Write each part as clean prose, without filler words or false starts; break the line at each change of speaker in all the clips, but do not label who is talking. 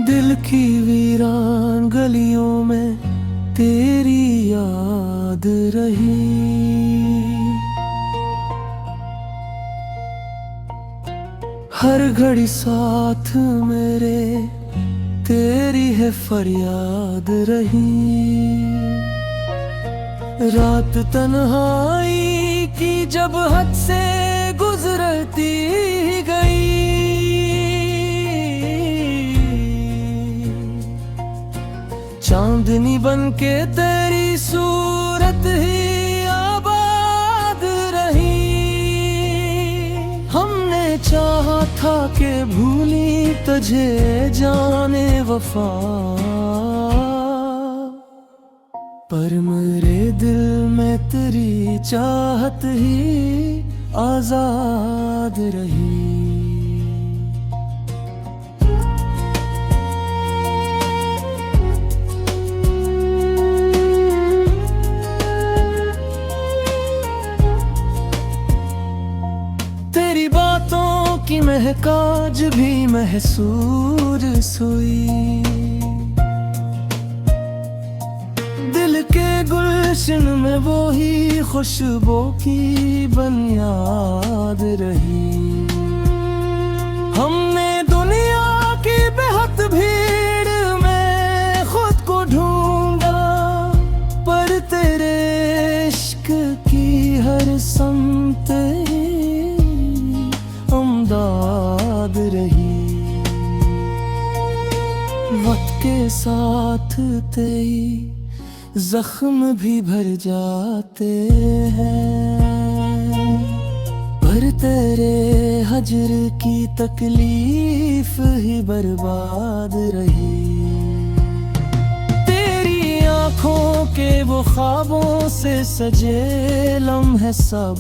दिल की वीरान गलियों में तेरी याद रही। हर घड़ी साथ मेरे तेरी है फरियाद रही। रात तन्हाई की जब हद से गुजरती गई, चांदनी बनके तेरी सूरत ही आबाद रही। हमने चाहा था कि भूली तुझे जाने वफा, पर मेरे दिल में तेरी चाहत ही आजाद रही। तेरी बातों की महकाज भी महसूस हुई। दिल के गुलशन में वो ही खुशबू की बुनियाद रही। हमने दुनिया की बेहद भीड़ में खुद को ढूंढा, पर तेरे इश्क की हर समत अमदाद रही। वक्त के साथ तेरी जख्म भी भर जाते हैं, पर तेरे हजर की तकलीफ ही बर्बाद रही। तेरी आंखों के वो ख्वाबों से सजे लम्हे सब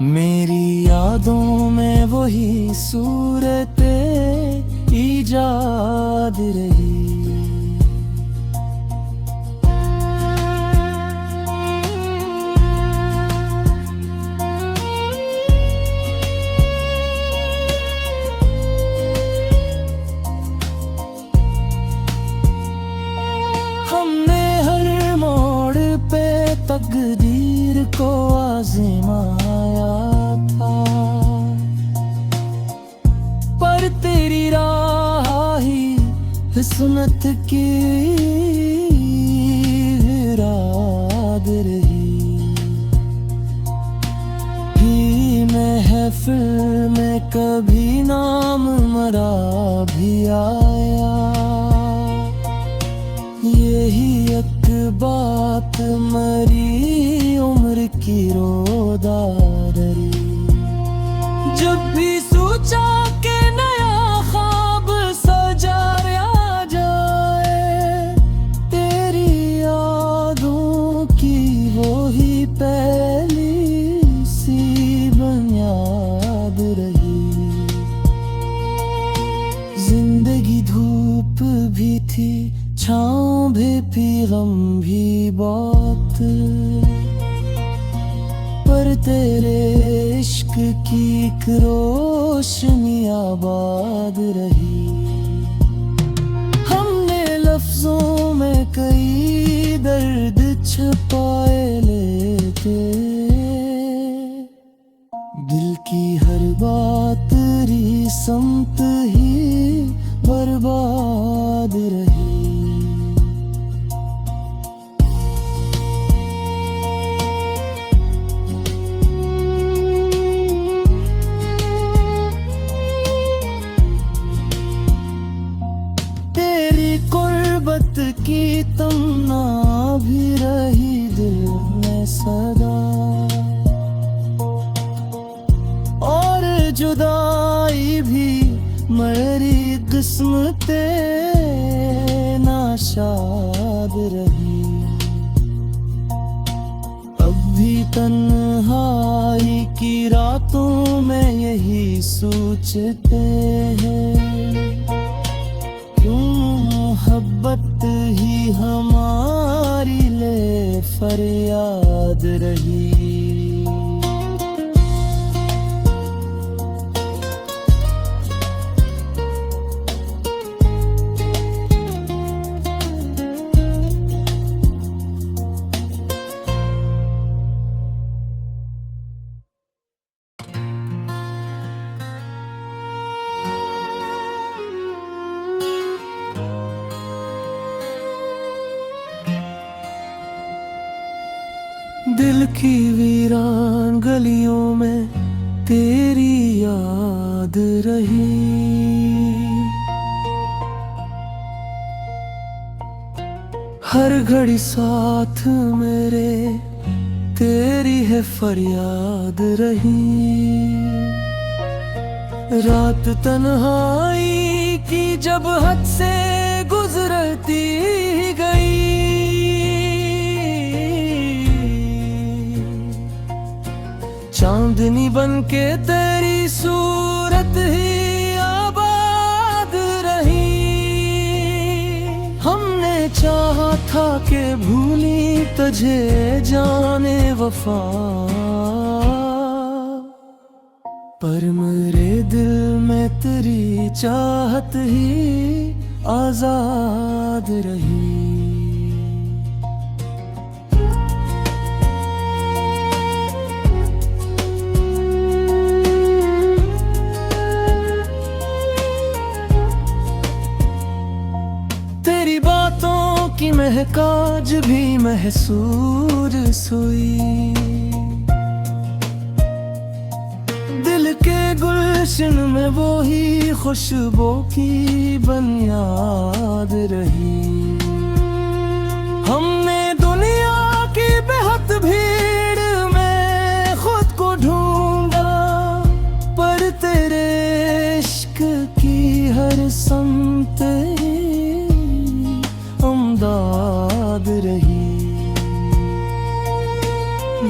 मेरी यादों में वही सूरतें ईजाद रही। हमने हर मोड़ पे तकदीर को आज़माया था, पर तेरी राह ही किस्मत की राद रही। ही महफिल में कभी नाम मरा भी आया, यही एक बात मरी उम्र की रोदारी। जब भी सोचा के नया ख्वाब सजाया जाए, तेरी यादों की वो ही पहली सी बुनियाद रही। जिंदगी धूप भी थी, छाँव भी थी, गम भी बहुत, पर तेरे इश्क की एक रोशनी आबाद रही। हमने लफ्जों में कई दर्द छुपाए लेते, दिल की हर बात री समत ही बर्बाद रही। कुर्बत की तमन्ना भी रही दिल में सदा, और जुदाई भी मेरी किस्मते नाशाद रही। अब भी तन्हाई की रातों में यही सोचते हैं, मोहब्बत ही हमारी ले फरियाद रही। दिल की वीरान गलियों में तेरी याद रही। हर घड़ी साथ मेरे तेरी है फरियाद रही। रात तन्हाई की जब हद से गुजरती गई, चांदनी बनके तेरी सूरत ही आबाद रही। हमने चाहा था कि भूली तुझे जाने वफा, पर मेरे दिल में तेरी चाहत ही आजाद रही। तेरी बातों की महक आज भी महसूस हुई। दिल के गुलशन में वो ही खुशबू की बुनियाद रही। हमने दुनिया की बेहद भीड़ में खुद को ढूंढा, पर तेरे इश्क की हर समत अमदाद रही।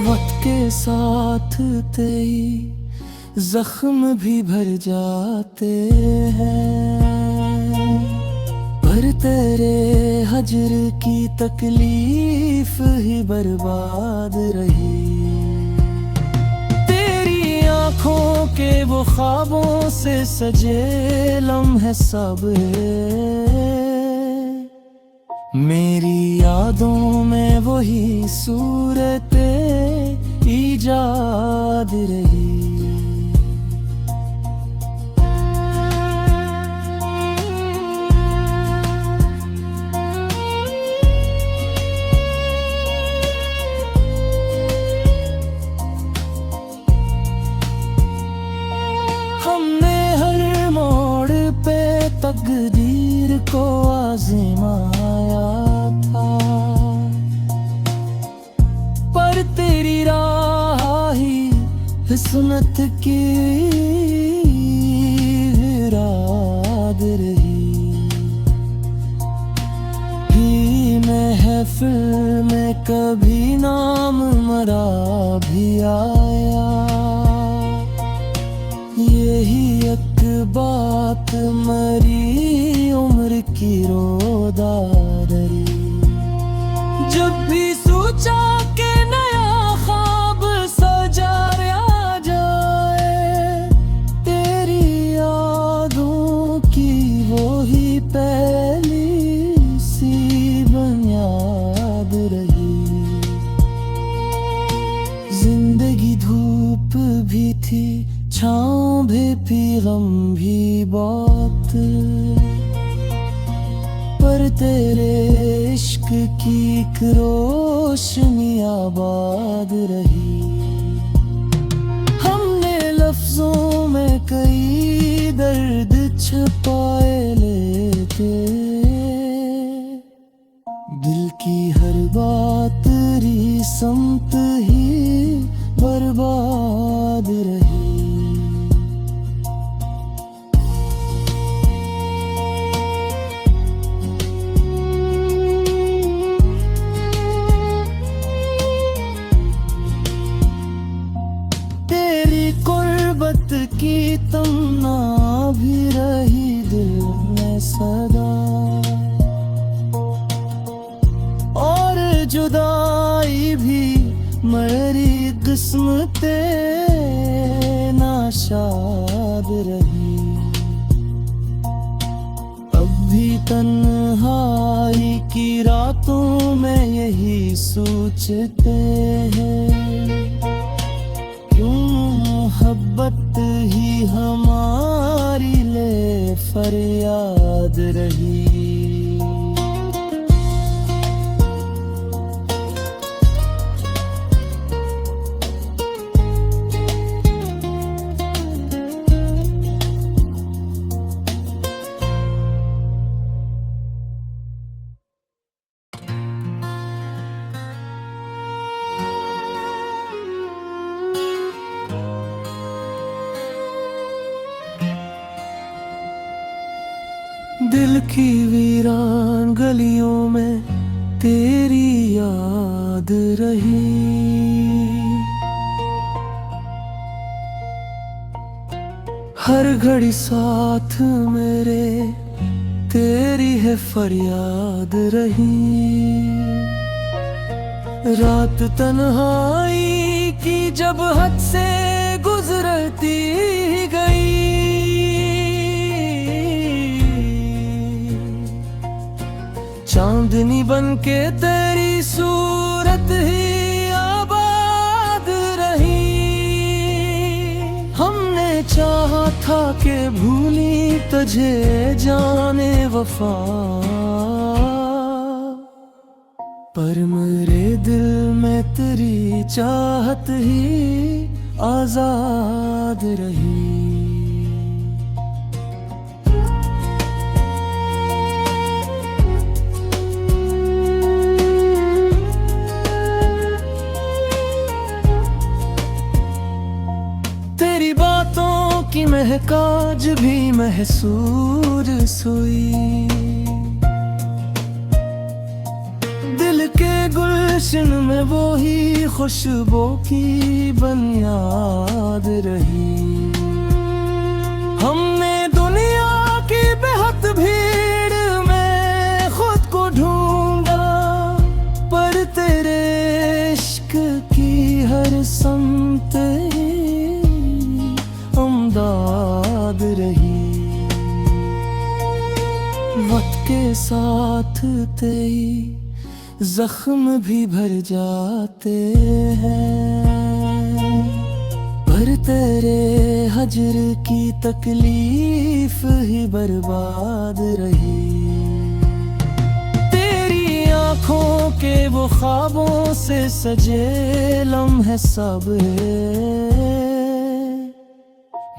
वक्त के साथ तेरी जख्म भी भर जाते हैं, पर तेरे हजर की तकलीफ ही बर्बाद रही। तेरी आंखों के वो ख्वाबों से सजे लम्हे सब मेरी यादों में वही सूरतें ईजाद रही। हमने हर मोड़ पे तकदीर को आज़माया था, पर तेरी राह ही किस्मत की राद रही। ही महफिल में कभी नाम मरा भी आया, यही एक बात मरी उम्र की रोदारी। जब भी सोचा के नया ख्वाब सजाया जाए, तेरी यादों की वो ही पहली सी बुनियाद रही। जिंदगी धूप भी थी, छाँव भी थी, गम भी बहुत, पर तेरे इश्क की एक रोशनी आबाद रही। हमने लफ्जों में कई दर्द छुपाए लेते, दिल की हर बात री समत ही बर्बाद रही। की तमन्ना भी रही दिल में सदा, और जुदाई भी मेरी किस्मते नाशाद रही। अब भी तन्हाई की रातों में यही सोचते हैं, मोहब्बत ही हमारी ले फरियाद रही। दिल की वीरान गलियों में तेरी याद रही। हर घड़ी साथ मेरे तेरी है फरियाद रही। रात तन्हाई की जब हद से गुजरती गई, चांदनी बनके तेरी सूरत ही आबाद रही। हमने चाहा था कि भूली तुझे जाने वफा, पर मेरे दिल में तेरी चाहत ही आजाद रही। तेरी बातों की महक आज भी महसूस हुई। दिल के गुलशन में वो ही खुशबू की बुनियाद रही। हमने दुनिया की बेहद भीड़ में खुद को ढूंढा, पर तेरे इश्क की हर समत अमदाद रही। वक्त के साथ तेरी जख्म भी भर जाते हैं, पर तेरे हजर की तकलीफ ही बर्बाद रही। तेरी आंखों के वो ख्वाबों से सजे लम्हे सब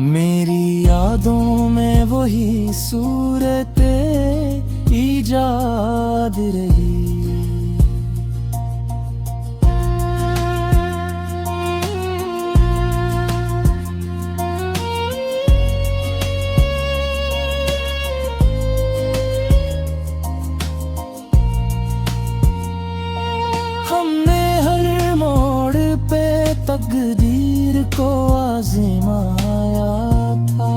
मेरी यादों में वही सूरतें ईजाद रही। हमने हर मोड़ पे तकदीर को आज़माया था,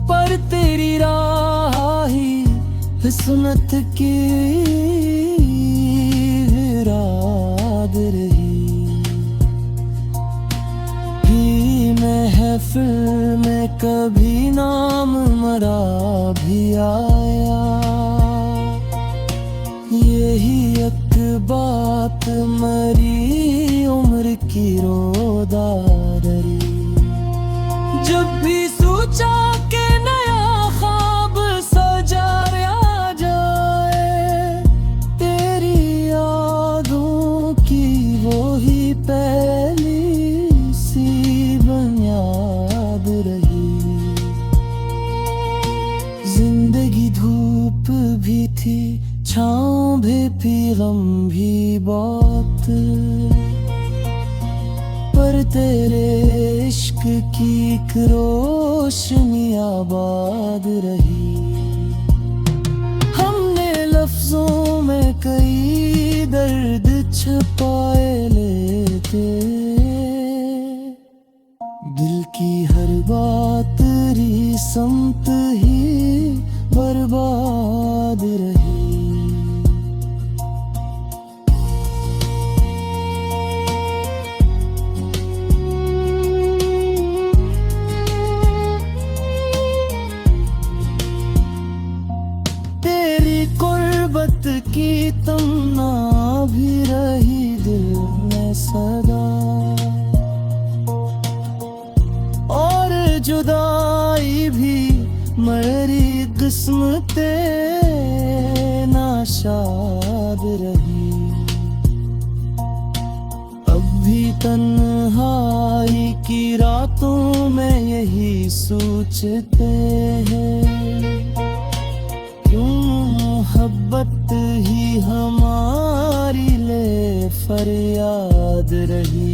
पर तेरी राह ही किस्मत की राद रही। ही महफिल में कभी नाम मरा भी आया, यही एक बात मरी उम्र की रोदारी। जब भी सोचा कि नया ख्वाब सजाया जाए, तेरी यादों की वो ही पहली सी बुनियाद रही। जिंदगी धूप भी थी, छाँव भी थी, गम भी बहुत, पर तेरे इश्क की एक रोशनी आबाद रही। हमने लफ्जों में कई दर्द छुपाए लेते, दिल की हर बात री समत ही बर्बाद रही। की तमन्ना भी रही दिल में सदा, और जुदाई भी मेरी किस्मते नाशाद रही। अब भी तन्हाई की रातों में यही सोचते हैं, मोहब्बत ही हमारी ले फरियाद रही।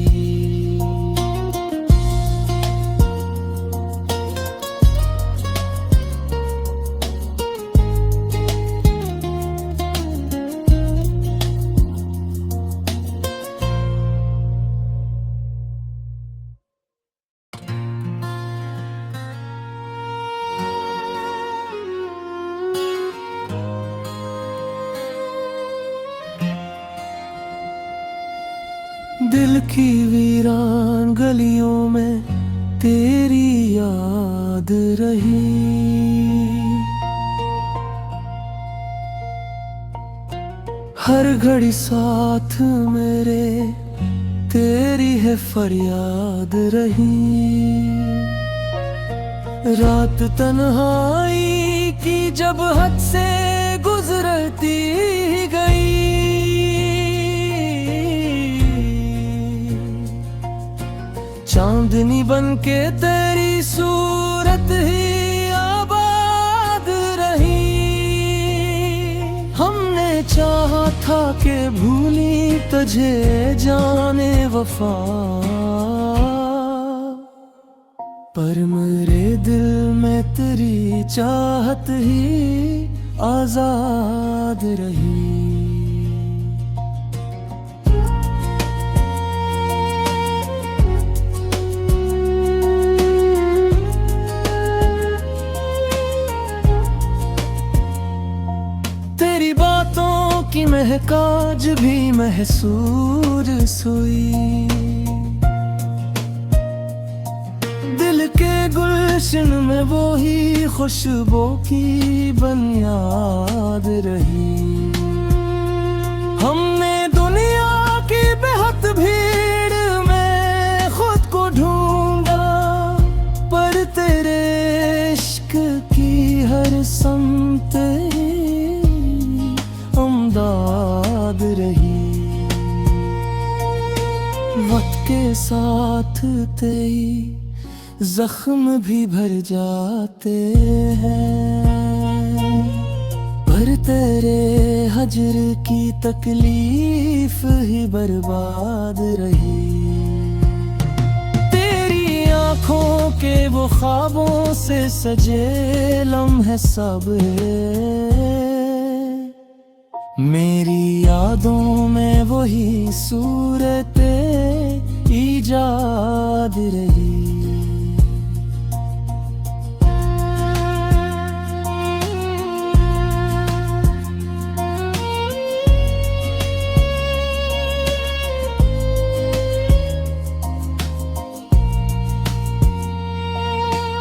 दिल की वीरान गलियों में तेरी याद रही। हर घड़ी साथ मेरे तेरी है फरियाद रही। रात तन्हाई की जब हद से गुजरती गई, चांदनी बनके तेरी सूरत ही आबाद रही। हमने चाहा था कि भूली तुझे जाने वफा, पर मेरे दिल में तेरी चाहत ही आजाद रही। तेरी बातों की महक आज भी महसूस हुई। दिल के गुलशन में वो ही खुशबू की बुनियाद रही। हमने दुनिया की बेहद भीड़ में खुद को ढूंढा, पर तेरे इश्क की हर समत अमदाद रही। वक्त के साथ तेरी जख्म भी भर जाते हैं, पर तेरे हजर की तकलीफ ही बर्बाद रही। तेरी आंखों के वो ख्वाबों से सजे लम्हे सब मेरी यादों में वही सूरतें ईजाद रही।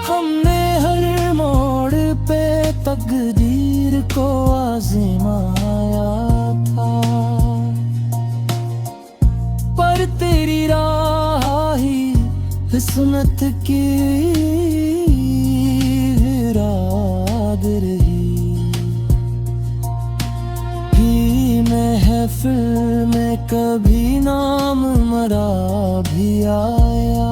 हमने हर मोड़ पे तकदीर को आज़माया था, पर तेरी राह ही किस्मत की राद रही। ही महफिल में कभी नाम मरा भी आया,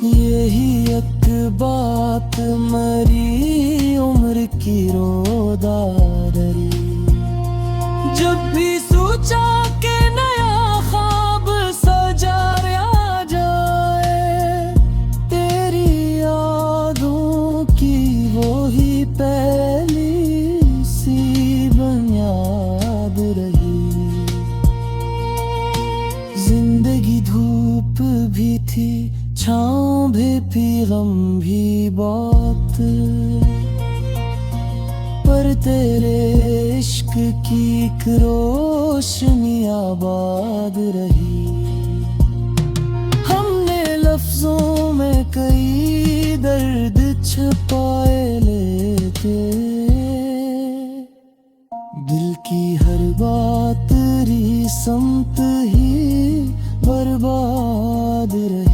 यही एक बात मरी उम्र की रोदारी। जब भी सोचा के नया ख्वाब सजाया जाए, तेरी यादों की वो ही पहली सी बुनियाद रही। जिंदगी धूप भी थी, छाँव भी थी, गम भी बहुत, पर तेरे इश्क की एक रोशनी आबाद रही। हमने लफ्जों में कई दर्द छुपाए लेते, दिल की हर बात तेरी समत ही बर्बाद रही।